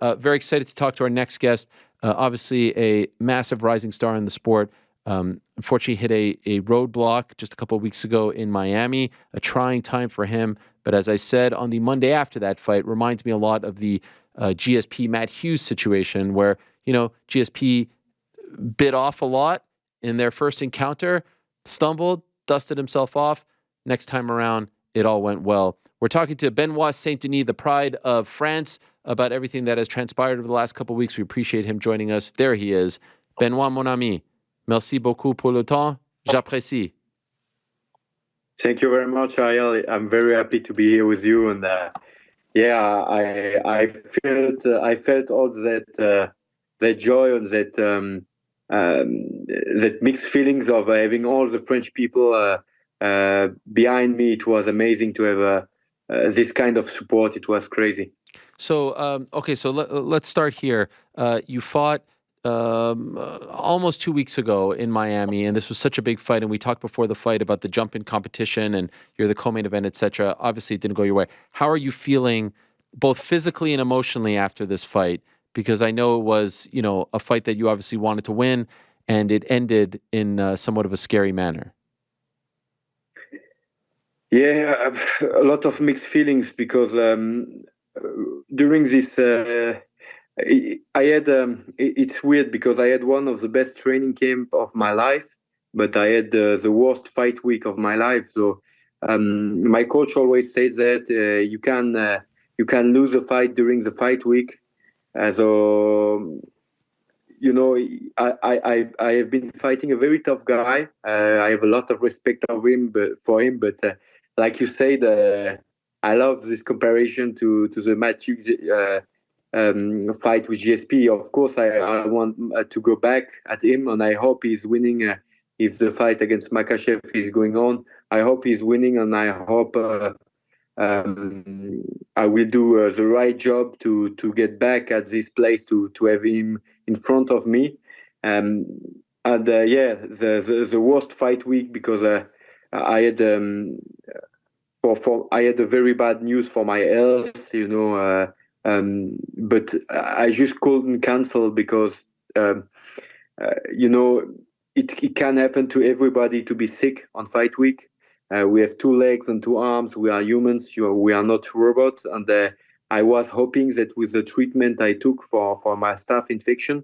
Very excited to talk to our next guest. Obviously, a massive rising star in the sport. Unfortunately, hit a roadblock just a couple of weeks ago in Miami. A trying time for him. But as I said on the Monday after that fight, reminds me a lot of the GSP Matt Hughes situation, where GSP bit off a lot in their first encounter, stumbled, dusted himself off. Next time around, it all went well. We're talking to Benoit Saint Denis, the pride of France, about everything that has transpired over the last couple of weeks. We appreciate him joining us. There he is. Benoit, mon ami, merci beaucoup pour le temps. J'apprécie. Thank you very much, Ariel. I'm very happy to be here with you. And I felt all that joy and that mixed feelings of having all the French people behind me. It was amazing to have this kind of support. It was crazy. So, let's start here. You fought almost 2 weeks ago in Miami, and this was such a big fight. And we talked before the fight about the jump in competition, and you're the co-main event, etc. Obviously, it didn't go your way. How are you feeling, both physically and emotionally, after this fight? Because I know it was, a fight that you obviously wanted to win, and it ended in somewhat of a scary manner. Yeah, a lot of mixed feelings because during this, I had. It's weird because I had one of the best training camp of my life, but I had the worst fight week of my life. So my coach always says that you can lose a fight during the fight week. So I have been fighting a very tough guy. I have a lot of respect for him, but like you said, I love this comparison to the Matthew fight with GSP. Of course, I want to go back at him, and I hope he's winning. If the fight against Makachev is going on, I hope he's winning, and I hope I will do the right job to get back at this place to have him in front of me. The worst fight week because I had I had a very bad news for my health, but I just couldn't cancel because it can happen to everybody to be sick on fight week. We have 2 legs and 2 arms. We are humans. We are not robots. And I was hoping that with the treatment I took for my staph infection,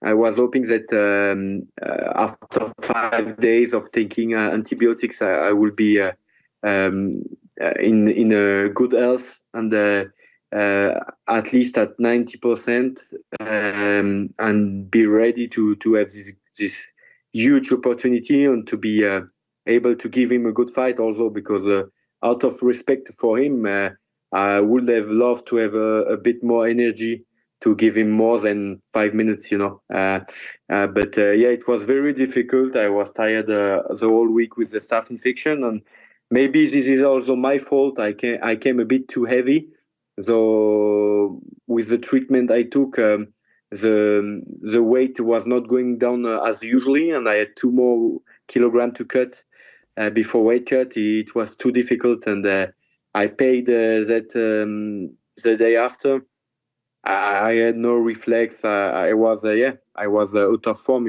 I was hoping that after 5 days of taking antibiotics, I will be in a good health and at least at 90% and be ready to have this huge opportunity and to be able to give him a good fight also because out of respect for him, I would have loved to have a bit more energy to give him more than 5 minutes, but it was very difficult. I was tired the whole week with the staph infection, and maybe this is also my fault. I came a bit too heavy. So with the treatment I took, the weight was not going down as usually, and I had 2 more kilograms to cut before weight cut. It was too difficult, and I paid that the day after. I had no reflex. I was out of form.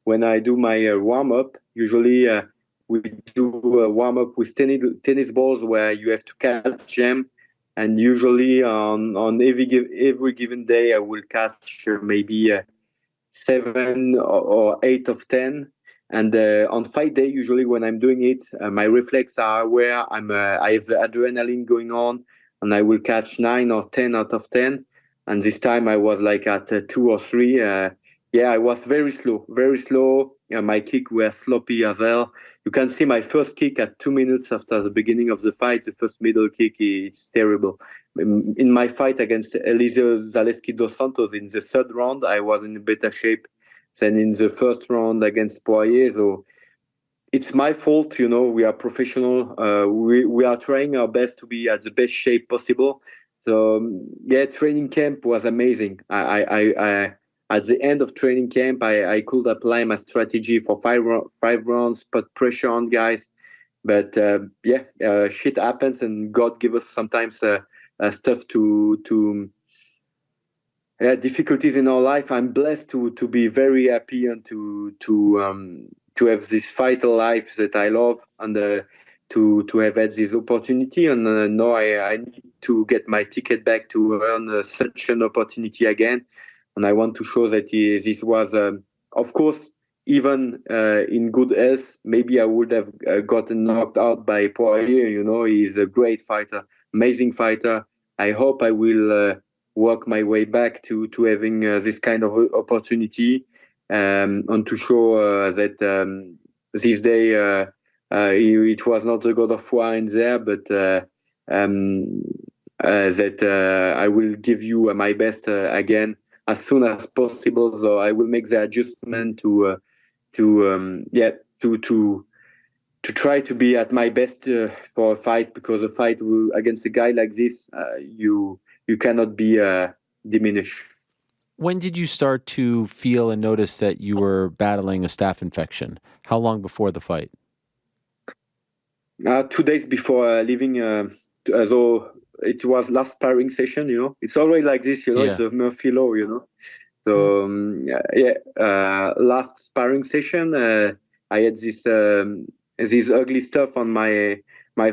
When I do my warm up, usually we do a warm up with tennis balls where you have to catch them, and usually on every given day I will catch maybe 7 or 8 of 10. And on fight day, usually when I'm doing it, my reflexes are where I have the adrenaline going on, and I will catch 9 or 10 out of 10. And this time I was like at 2 or 3. I was very slow, very slow. My kick were sloppy as well. You can see my first kick at 2 minutes after the beginning of the fight. The first middle kick, it's terrible. In my fight against Eliseo Zaleski dos Santos in the 3rd round, I was in better shape than in the 1st round against Poirier. So it's my fault, we are professional. We are trying our best to be at the best shape possible. So training camp was amazing. I at the end of training camp, I could apply my strategy for 5 rounds, put pressure on guys. But shit happens, and God give us sometimes stuff to difficulties in our life. I'm blessed to be very happy and to have this fighter life that I love, and to have had this opportunity. And now I need to get my ticket back to earn such an opportunity again. And I want to show that this was, of course, even in good health, maybe I would have gotten knocked out by Poirier. You know, he's a great fighter, amazing fighter. I hope I will work my way back to having this kind of opportunity, and to show that this day it was not the God of War in there, but um, that I will give you my best again as soon as possible. So I will make the adjustment to yeah to try to be at my best for a fight, because a fight against a guy like this, you cannot be diminished. When did you start to feel and notice that you were battling a staph infection? How long before the fight? 2 days before leaving, so it was last sparring session. You know, it's always like this. You know, it's Yeah. the Murphy law. You know, so yeah, last sparring session, I had this ugly stuff on my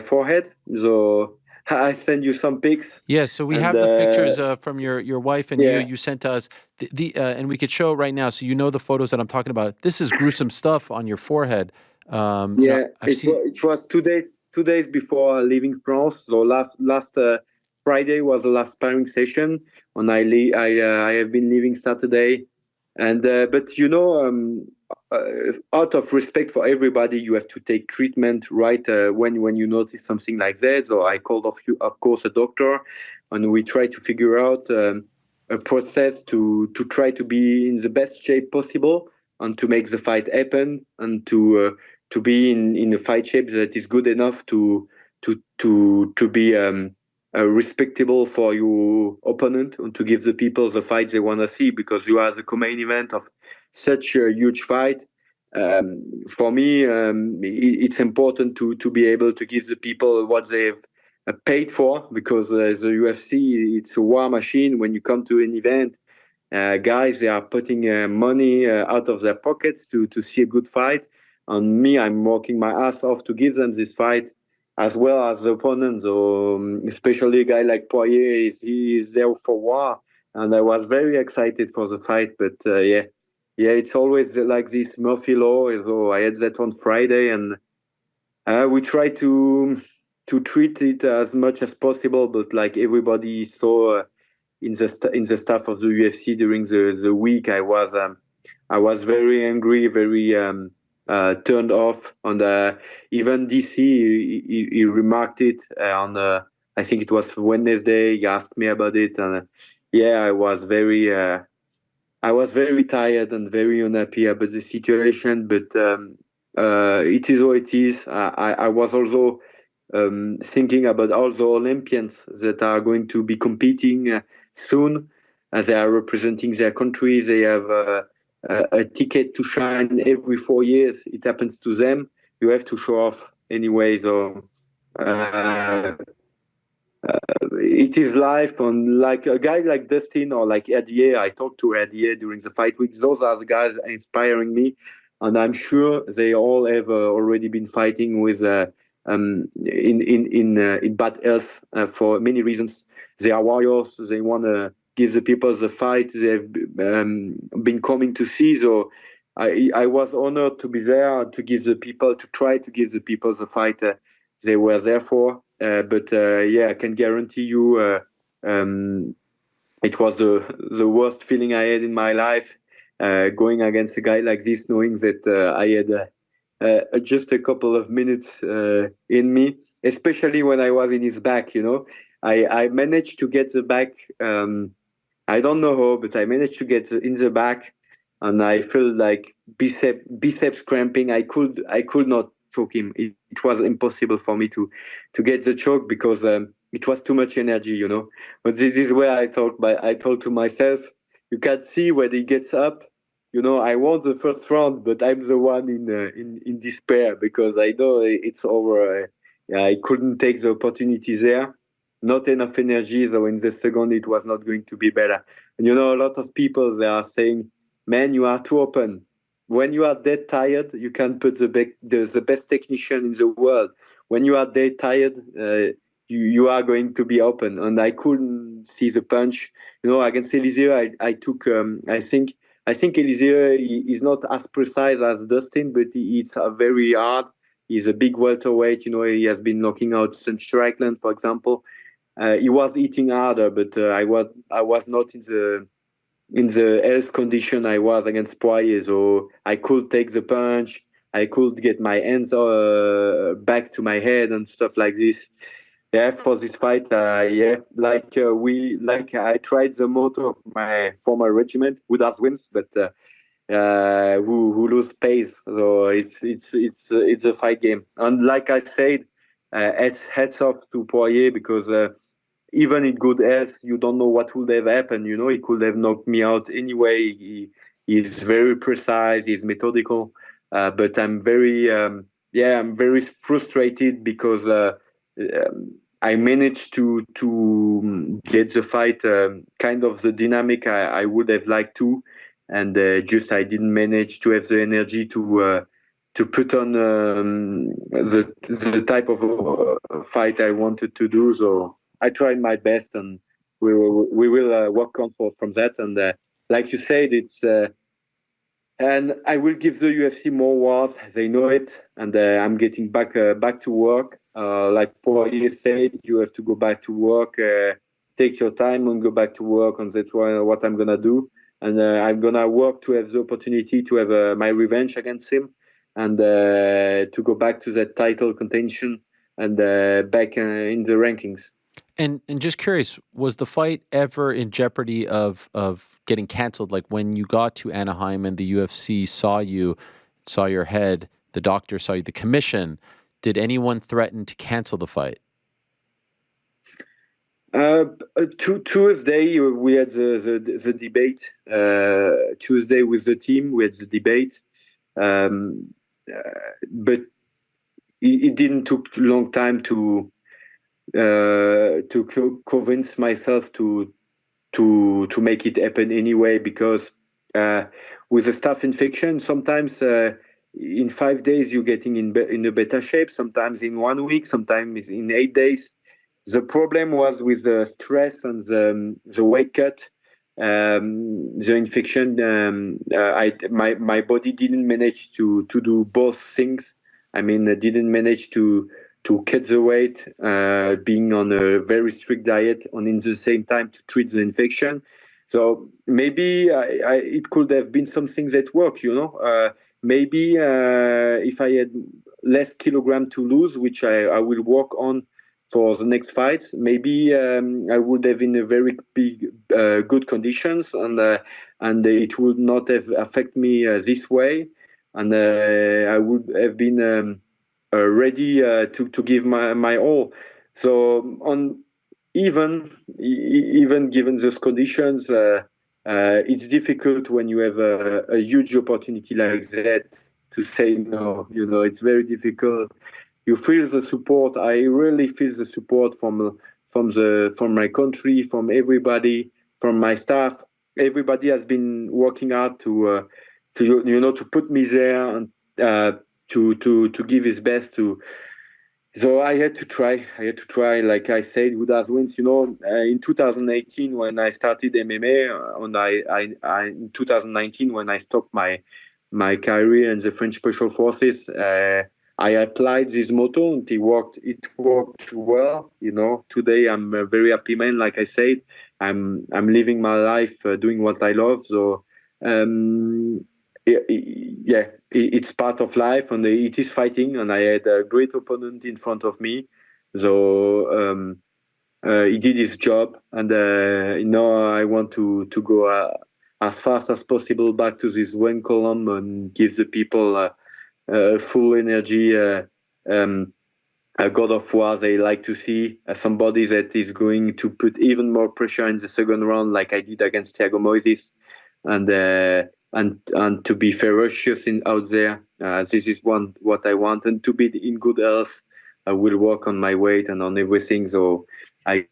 forehead. So I send you some pics, Yeah, so we and have the pictures from your wife and you. yeah, You sent us and we could show it right now, so you know the photos that I'm talking about. This is gruesome stuff on your forehead. yeah. I've seen. It was 2 days before leaving France. So last Friday was the last sparring session, and I have been leaving Saturday, and but you know, out of respect for everybody, you have to take treatment right when you notice something like that. So I called of course a doctor, and we try to figure out a process to try to be in the best shape possible and to make the fight happen, and to be in a fight shape that is good enough to be respectable for your opponent, and to give the people the fight they want to see, because you are the co-main event of such a huge fight. For me, it's important to be able to give the people what they've paid for, because the UFC, it's a war machine. When you come to an event, guys, they are putting money out of their pockets to see a good fight. And me, I'm working my ass off to give them this fight, as well as the opponents. So, especially a guy like Poirier, he is there for war. And I was very excited for the fight. But yeah, it's always like this Murphy law. So I had that on Friday, and we try to treat it as much as possible. But like everybody saw in the staff of the UFC during the week, I was very angry, very turned off. And even DC, he remarked it on I think it was Wednesday. He asked me about it, and yeah, I was very tired and very unhappy about the situation. But it is what it is. I was also thinking about all the Olympians that are going to be competing soon, as they are representing their country. They have a ticket to shine every 4 years. It happens to them. You have to show off anyway. So uh, it is life. And like a guy like Dustin or like Eddie, I talked to Eddie during the fight week. Those are the guys inspiring me, and I'm sure they all have already been fighting with in bad health for many reasons. They are warriors. They want to give the people the fight they've been coming to see. So I was honored to be there to give the people, to try to give the people the fight they were there for. But yeah, I can guarantee you, it was the worst feeling I had in my life, going against a guy like this, knowing that I had just a couple of minutes in me, especially when I was in his back. You know, I managed to get the back. I don't know how, but I managed to get in the back, and I felt like biceps cramping. I could not choke him. It was impossible for me to get the choke, because it was too much energy, you know. But this is where I told to myself, you can see when he gets up. You know, I won the first round, but I'm the one in despair, because I know it's over. Yeah, I couldn't take the opportunity there. Not enough energy, so in the second it was not going to be better. And a lot of people, they are saying, man, you are too open. When you are dead tired, you can put the best technician in the world. When you are dead tired, you are going to be open. And I couldn't see the punch. Against Eliseo, I took, I think Eliseo is not as precise as Dustin, but it's very hard. He's a big welterweight. He has been knocking out Strickland, for example. He was hitting harder, but I was not in the health condition I was against Poirier, so I could take the punch. I could get my hands back to my head and stuff like this. Yeah, for this fight, yeah, like I tried the motto of my former regiment: "Who does wins," but who lose pays. So it's a fight game, and like I said, it's heads off to Poirier because. Even in good health, you don't know what would have happened. He could have knocked me out anyway. He's very precise. He's methodical. But I'm very frustrated because I managed to get the fight kind of the dynamic I would have liked to, and just I didn't manage to have the energy to put on the type of fight I wanted to do. So I tried my best, and we will work on from that. And like you said, and I will give the UFC more wars. They know it, and I'm getting back to work. Like Poirier said, you have to go back to work. Take your time and go back to work, and that's what I'm gonna do. And I'm gonna work to have the opportunity to have my revenge against him, and to go back to that title contention and back in the rankings. And just curious, was the fight ever in jeopardy of getting canceled? Like when you got to Anaheim and the UFC saw you, saw your head, the doctor saw you, the commission, did anyone threaten to cancel the fight? Tuesday we had the debate. Tuesday with the team we had the debate, but it didn't took long time to convince myself to make it happen anyway, because with a staph infection, sometimes in 5 days you're getting in a better shape, sometimes in 1 week, sometimes in 8 days. The problem was with the stress and the weight cut, the infection. My body didn't manage to do both things. I mean, I didn't manage to cut the weight, being on a very strict diet, and in the same time to treat the infection. So maybe it could have been something that worked. Maybe if I had less kilogram to lose, which I will work on for the next fights, maybe I would have in a very big, good conditions, and it would not have affect me this way, and I would have been ready to give my all. So even given those conditions, it's difficult when you have a huge opportunity like that to say no. It's very difficult. You feel the support. I really feel the support from my country, from everybody, from my staff. Everybody has been working hard to put me there, and to give his best to. So I had to try. Like I said, who does wins? In 2018 when I started MMA, and in 2019 when I stopped my career in the French Special Forces, I applied this motto, and it worked. It worked well. Today I'm a very happy man. Like I said, I'm living my life, doing what I love. So. Yeah, it's part of life, and it is fighting. And I had a great opponent in front of me, so he did his job. And now I want to go as fast as possible back to this one column and give the people full energy. A God of War they like to see, somebody that is going to put even more pressure in the second round, like I did against Thiago Moises, and to be ferocious out there. This is what I want, and to be in good health. I will work on my weight and on everything, so I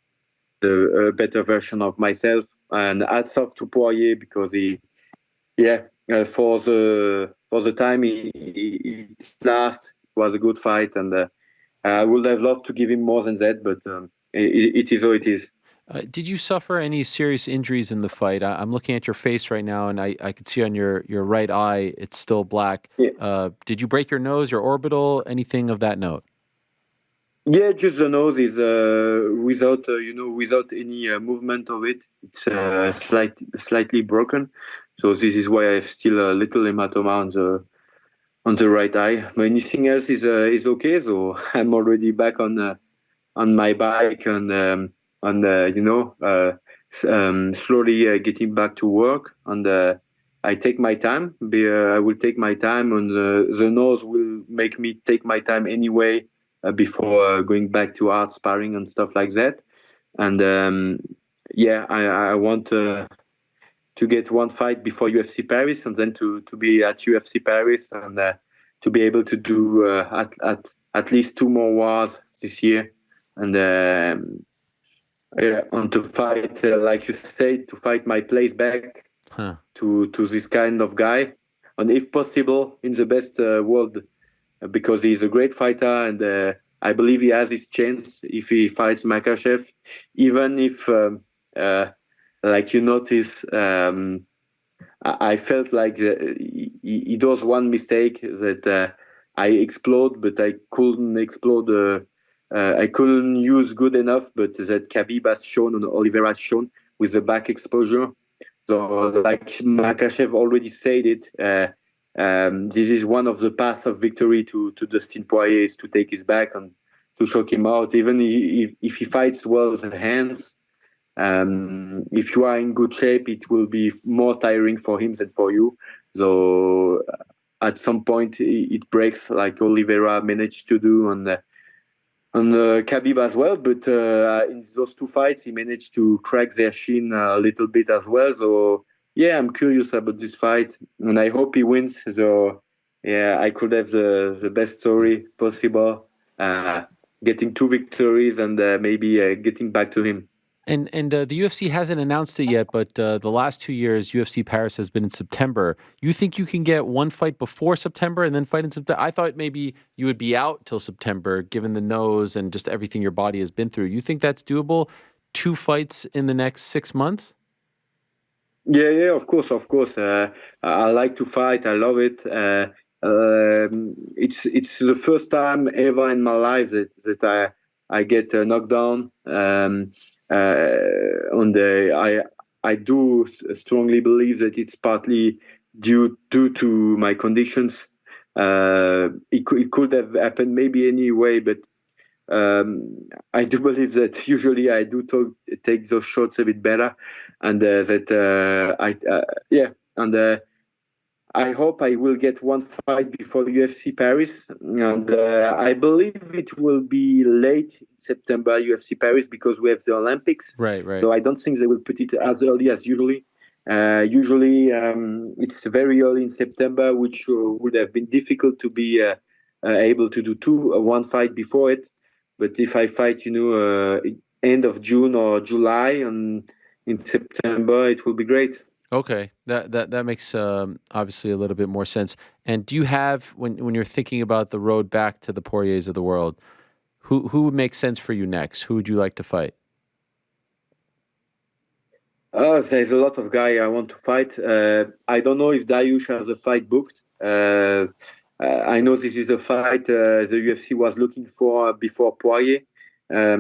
a better version of myself. and hats off to Poirier because for the time it last was a good fight, and I would have loved to give him more than that, but it is how it is. Did you suffer any serious injuries in the fight? I'm looking at your face right now, and I could see on your right eye it's still black. Yeah, Did you break your nose, your orbital, anything of that note? yeah, just the nose is without without any movement of it. It's slightly broken, so this is why I have still a little hematoma on the right eye. But anything else is okay. So I'm already back on my bike and slowly getting back to work. And I take my time. I will take my time, and the nose will make me take my time anyway before going back to hard sparring and stuff like that. And I want to get one fight before UFC Paris, and then to be at UFC Paris, and to be able to do at least two more wars this year, and and to fight, like you said, to fight my place back Huh. to this kind of guy, and if possible, in the best world, because he's a great fighter, and I believe he has his chance if he fights Makachev, even if, like you notice, I felt like he does one mistake that I explode, but I couldn't explode. I couldn't use good enough, but that Khabib has shown and Oliveira has shown with the back exposure. So, like Makachev already said it, this is one of the paths of victory to Dustin Poirier is to take his back and to choke him out. Even if he fights well with the hands, if you are in good shape, it will be more tiring for him than for you. So at some point, it breaks like Oliveira managed to do on Khabib as well. But in those two fights, he managed to crack their shin a little bit as well. So yeah, I'm curious about this fight, and I hope he wins. So yeah, I could have the best story possible, getting two victories and maybe getting back to him. And the UFC hasn't announced it yet, but the last 2 years, UFC Paris has been in September. You think you can get one fight before September and then fight in September? I thought maybe you would be out till September, given the nose and just everything your body has been through. You think that's doable? Two fights in the next 6 months? Yeah, of course, of course. I like to fight. I love it. It's the first time ever in my life that I get knocked down. On the I do strongly believe that it's partly due to my conditions. It could have happened maybe anyway, but I do believe that usually I do take those shots a bit better, and that and I hope I will get one fight before UFC Paris, and I believe it will be late September UFC Paris because we have the Olympics. Right, right. So I don't think they will put it as early as usually. Usually it's very early in September, which would have been difficult to be able to do one fight before it. But if I fight, end of June or July and in September, it will be great. Okay, that makes obviously a little bit more sense. And do you have when you're thinking about the road back to the Poiriers of the world, who would make sense for you next? Who would you like to fight? There's a lot of guy I want to fight. I don't know if Dariush has a fight booked. I know this is the fight the UFC was looking for before Poirier. Yeah,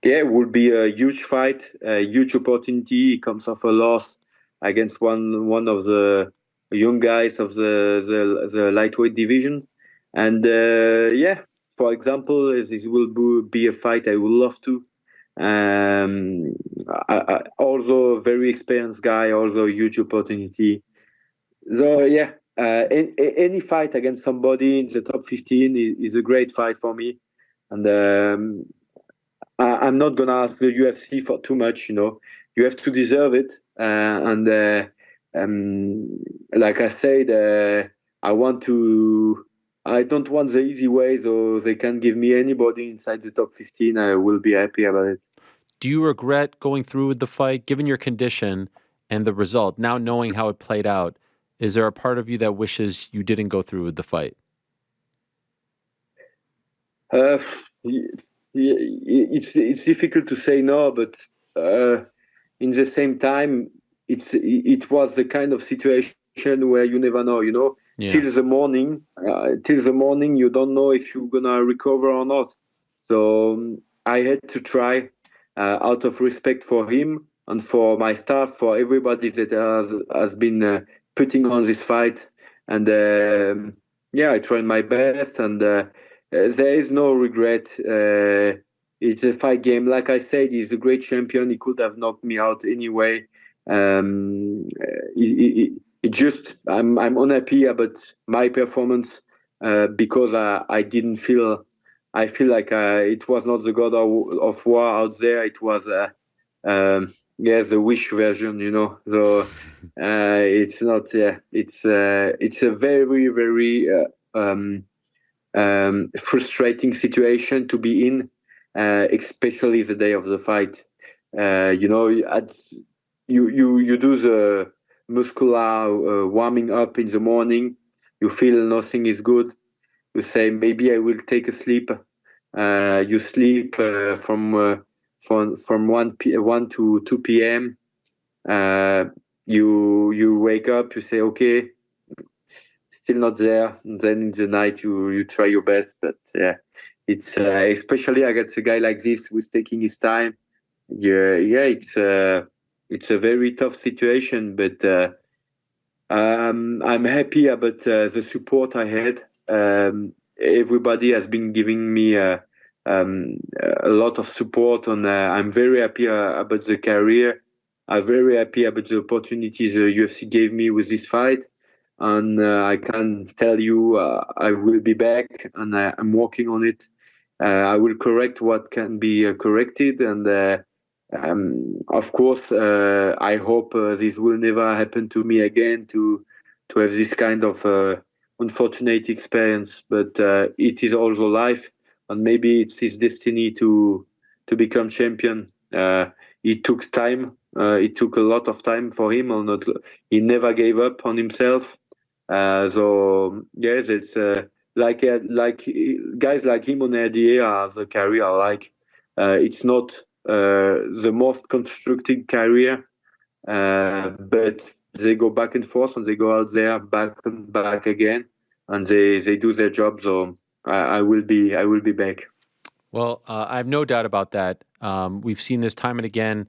it would be a huge fight, a huge opportunity. He comes off a loss against one of the young guys of the lightweight division, and for example, this will be a fight I would love to. Um, also a very experienced guy, also a huge opportunity. So yeah, any fight against somebody in the top 15 is a great fight for me, and I'm not gonna ask the UFC for too much. You have to deserve it, and like I said, I want to. I don't want the easy way, so they can give me anybody inside the top 15. I will be happy about it. Do you regret going through with the fight, given your condition and the result? Now knowing how it played out, is there a part of you that wishes you didn't go through with the fight? Uh, it's difficult to say no, but in the same time, it was the kind of situation where you never know. Yeah. Till the morning, you don't know if you're gonna recover or not. So I had to try, out of respect for him and for my staff, for everybody that has been putting on this fight, and yeah, I tried my best, and there is no regret. It's a fight game. Like I said, he's a great champion. He could have knocked me out anyway. It just I'm unhappy about my performance, because I didn't feel. I feel like it was not the God of War out there. It was yeah, the Wish version. So it's not. Yeah, it's a very very frustrating situation to be in, especially the day of the fight. You do the muscular warming up in the morning. You feel nothing is good. You say maybe I will take a sleep. You sleep from 1 to 2 p.m. You wake up. You say okay, still not there. And then in the night you try your best, but yeah, it's especially against a guy like this who's taking his time. Yeah, it's a very tough situation, but I'm happy about the support I had. Everybody has been giving me a lot of support, and I'm very happy about the career. I'm very happy about the opportunities the UFC gave me with this fight, and I can tell you I will be back, and I'm working on it. I will correct what can be corrected, and of course, I hope this will never happen to me again. To have this kind of unfortunate experience, but it is also life, and maybe it's his destiny to become champion. It took time. It took a lot of time for him. Or not, he never gave up on himself. So yes, it's like guys like him on RDA are the career. Like it's not the most constructed career, but they go back and forth, and they go out there back and back again, and they do their job. So I will be back. Well, I have no doubt about that. We've seen this time and again.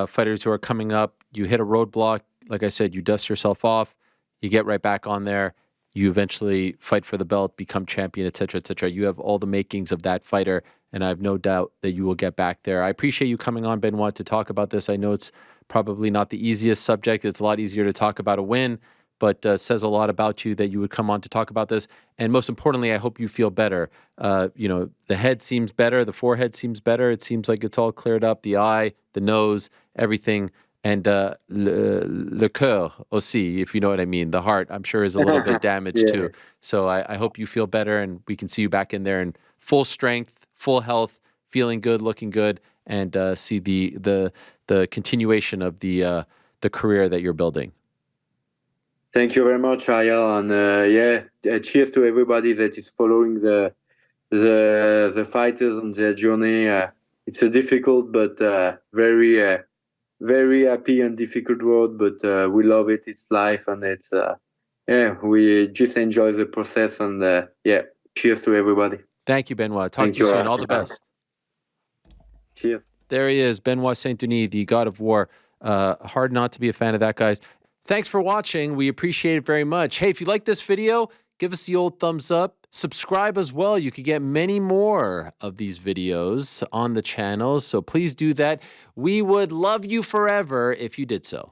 Fighters who are coming up, you hit a roadblock. Like I said, you dust yourself off, you get right back on there. You eventually fight for the belt, become champion, et cetera, et cetera. You have all the makings of that fighter, and I have no doubt that you will get back there. I appreciate you coming on, Benoit, to talk about this. I know it's probably not the easiest subject. It's a lot easier to talk about a win, but says a lot about you that you would come on to talk about this. And most importantly, I hope you feel better. The head seems better. The forehead seems better. It seems like it's all cleared up. The eye, the nose, everything. And le cœur aussi, if you know what I mean. The heart, I'm sure, is a little bit damaged Yeah. too. So I hope you feel better, and we can see you back in there in full strength, full health, feeling good, looking good, and see the continuation of the career that you're building. Thank you very much, Ariel, and cheers to everybody that is following the fighters on their journey. It's a difficult but very happy and difficult road, but we love it. It's life, and it's we just enjoy the process, and cheers to everybody. Thank you, Benoit. Talk Thank to you you. soon. All the best. Cheers. There he is, Benoit Saint Denis, the God of War. Hard not to be a fan of that, guys. Thanks for watching. We appreciate it very much. Hey, if you like this video, give us the old thumbs up. Subscribe as well. You could get many more of these videos on the channel, so please do that. We would love you forever if you did so.